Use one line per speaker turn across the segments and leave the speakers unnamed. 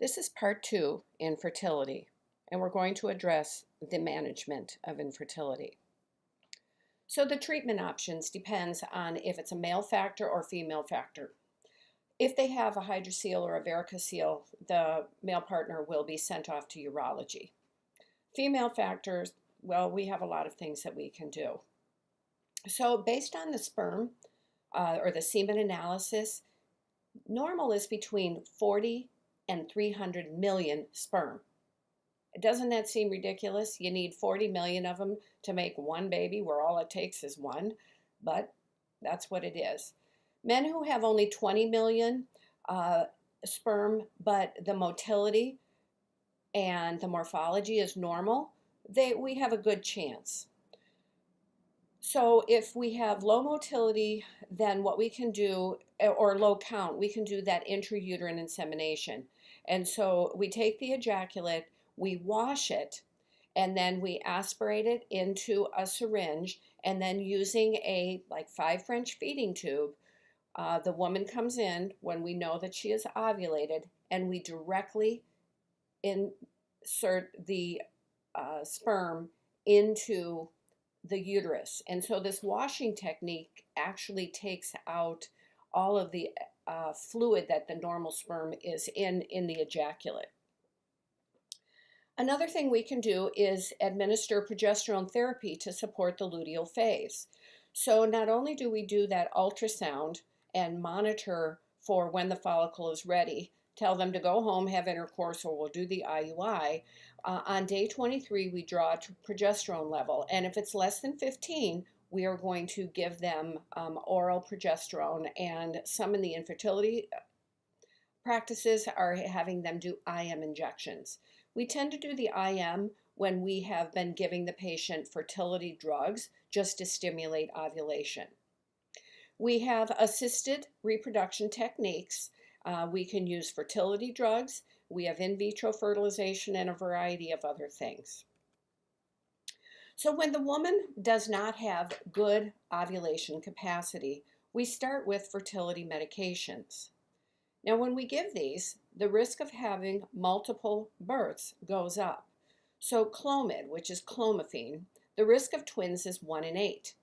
This is part two, infertility, and we're going to address the management of infertility. So the treatment options depends on if it's a male factor or female factor. If they have a hydrocele or a varicocele, the male partner will be sent off to urology. Female factors, well, we have a lot of things that we can do. So based on the sperm or the semen analysis, normal is between 40 and 300 million sperm. Doesn't that seem ridiculous? You need 40 million of them to make one baby, where all it takes is one, but that's what it is. Men who have only 20 million sperm, but the motility and the morphology is normal, we have a good chance. So if we have low motility, then what we can do, or low count, we can do that intrauterine insemination. And so we take the ejaculate, we wash it, and then we aspirate it into a syringe, and then using a like 5 French feeding tube, the woman comes in when we know that she is ovulated, and we directly insert the sperm into the uterus. And so this washing technique actually takes out all of the fluid that the normal sperm is in the ejaculate. Another thing we can do is administer progesterone therapy to support the luteal phase. So not only do we do that ultrasound and monitor for when the follicle is ready, tell them to go home, have intercourse, or we'll do the IUI. On day 23, we draw a progesterone level, and if it's less than 15, we are going to give them oral progesterone, and some in the infertility practices are having them do IM injections. We tend to do the IM when we have been giving the patient fertility drugs just to stimulate ovulation. We have assisted reproduction techniques. We can use fertility drugs. We have in vitro fertilization and a variety of other things. So when the woman does not have good ovulation capacity, we start with fertility medications. Now, when we give these, the risk of having multiple births goes up. So Clomid, which is clomiphene, the risk of twins is 1 in 8.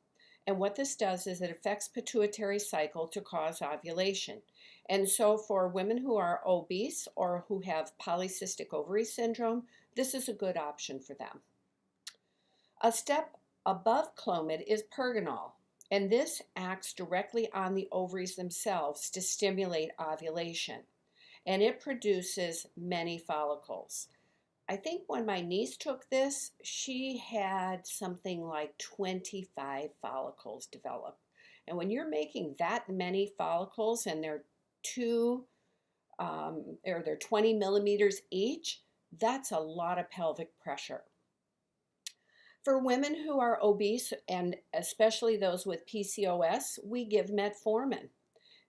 And what this does is it affects pituitary cycle to cause ovulation. And so for women who are obese or who have polycystic ovary syndrome, this is a good option for them. A step above Clomid is Pergonal, and this acts directly on the ovaries themselves to stimulate ovulation. And it produces many follicles. I think when my niece took this, she had something like 25 follicles develop. And when you're making that many follicles and they're they're 20 millimeters each, that's a lot of pelvic pressure. For women who are obese, and especially those with PCOS, we give metformin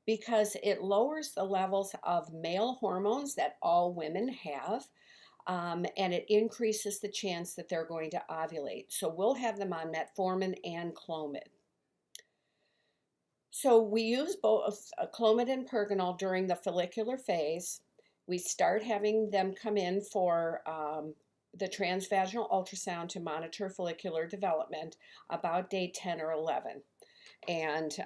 because it lowers the levels of male hormones that all women have. And it increases the chance that they're going to ovulate. So we'll have them on metformin and Clomid. So we use both Clomid and Pergonal during the follicular phase. We start having them come in for the transvaginal ultrasound to monitor follicular development about day 10 or 11 and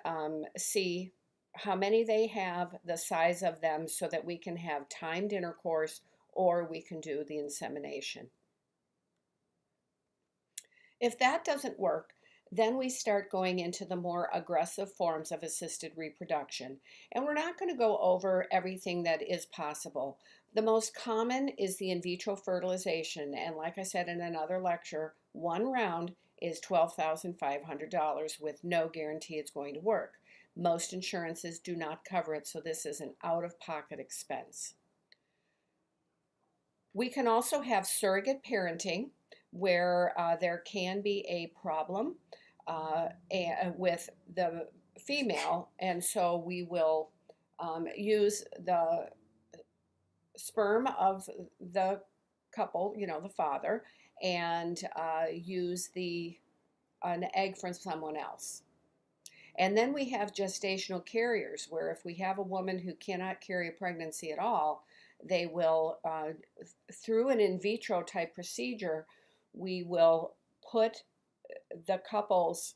see how many they have, the size of them, so that we can have timed intercourse or we can do the insemination. If that doesn't work, then we start going into the more aggressive forms of assisted reproduction. And we're not going to go over everything that is possible. The most common is the in vitro fertilization. And like I said in another lecture, one round is $12,500 with no guarantee it's going to work. Most insurances do not cover it, so this is an out-of-pocket expense. We can also have surrogate parenting where there can be a problem with the female, and so we will use the sperm of the couple, the father, and use an egg from someone else. And then we have gestational carriers, where if we have a woman who cannot carry a pregnancy at all, They will, through an in vitro type procedure, we will put the couple's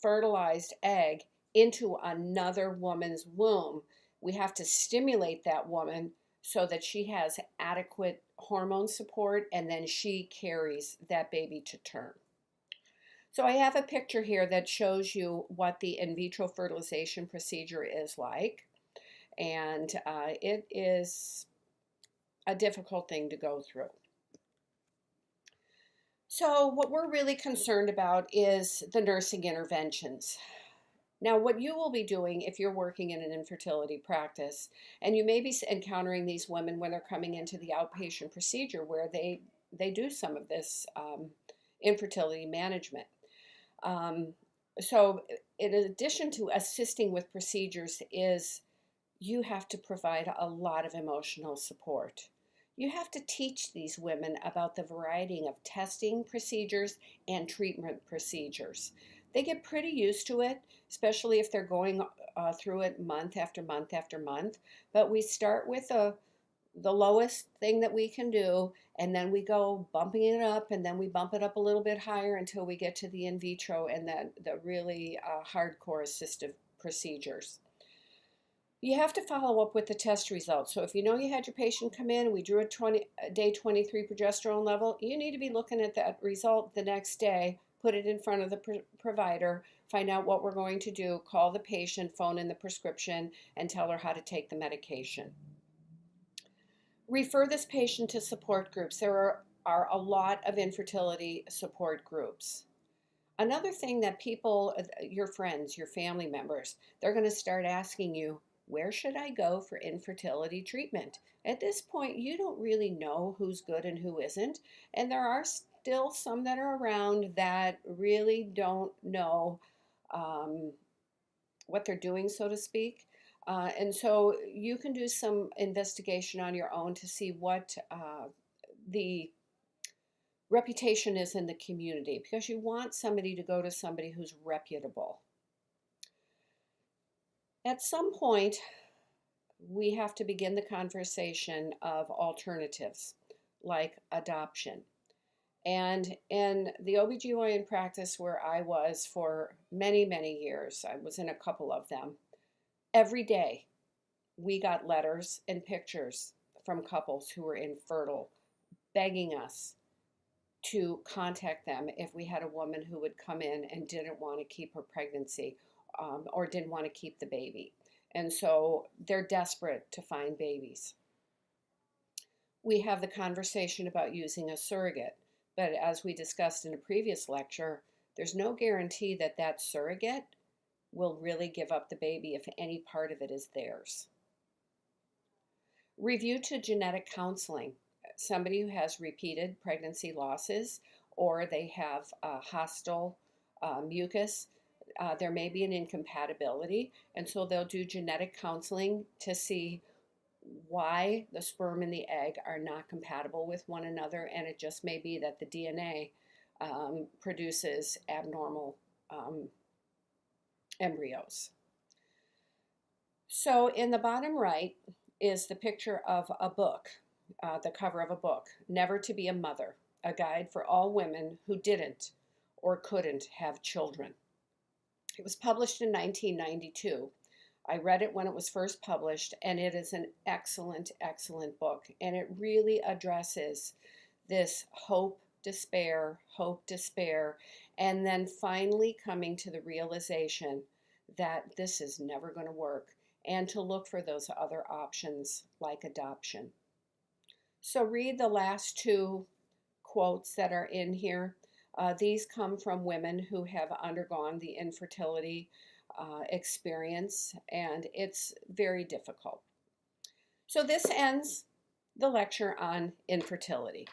fertilized egg into another woman's womb. We have to stimulate that woman so that she has adequate hormone support, and then she carries that baby to term. So I have a picture here that shows you what the in vitro fertilization procedure is like, and it is a difficult thing to go through. So what we're really concerned about is the nursing interventions. Now, what you will be doing if you're working in an infertility practice, and you may be encountering these women when they're coming into the outpatient procedure where they do some of this infertility management. So in addition to assisting with procedures is you have to provide a lot of emotional support. You have to teach these women about the variety of testing procedures and treatment procedures. They get pretty used to it, especially if they're going through it month after month after month. But we start with the lowest thing that we can do, and then we go bumping it up, and then we bump it up a little bit higher until we get to the in vitro and the really hardcore assistive procedures. You have to follow up with the test results. So if you know you had your patient come in and we drew a day 23 progesterone level, you need to be looking at that result the next day, put it in front of the provider, find out what we're going to do, call the patient, phone in the prescription, and tell her how to take the medication. Refer this patient to support groups. There are a lot of infertility support groups. Another thing that people, your friends, your family members, they're going to start asking you, where should I go for infertility treatment? At this point, you don't really know who's good and who isn't, and there are still some that are around that really don't know what they're doing, so to speak. And so you can do some investigation on your own to see what the reputation is in the community, because you want somebody to go to somebody who's reputable. At some point, we have to begin the conversation of alternatives like adoption. And in the OBGYN practice where I was for many, many years, I was in a couple of them, every day we got letters and pictures from couples who were infertile begging us to contact them if we had a woman who would come in and didn't want to keep her pregnancy or didn't want to keep the baby. And so they're desperate to find babies. We have the conversation about using a surrogate, but as we discussed in a previous lecture, there's no guarantee that that surrogate will really give up the baby if any part of it is theirs. Review to genetic counseling. Somebody who has repeated pregnancy losses or they have hostile mucus, there may be an incompatibility, and so they'll do genetic counseling to see why the sperm and the egg are not compatible with one another, and it just may be that the DNA produces abnormal embryos. So in the bottom right is the picture of a book, the cover of a book, Never to Be a Mother, a guide for all women who didn't or couldn't have children. It was published in 1992. I read it when it was first published, and it is an excellent, excellent book. And it really addresses this hope, despair, and then finally coming to the realization that this is never going to work, and to look for those other options like adoption. So read the last two quotes that are in here. These come from women who have undergone the infertility experience, and it's very difficult. So this ends the lecture on infertility.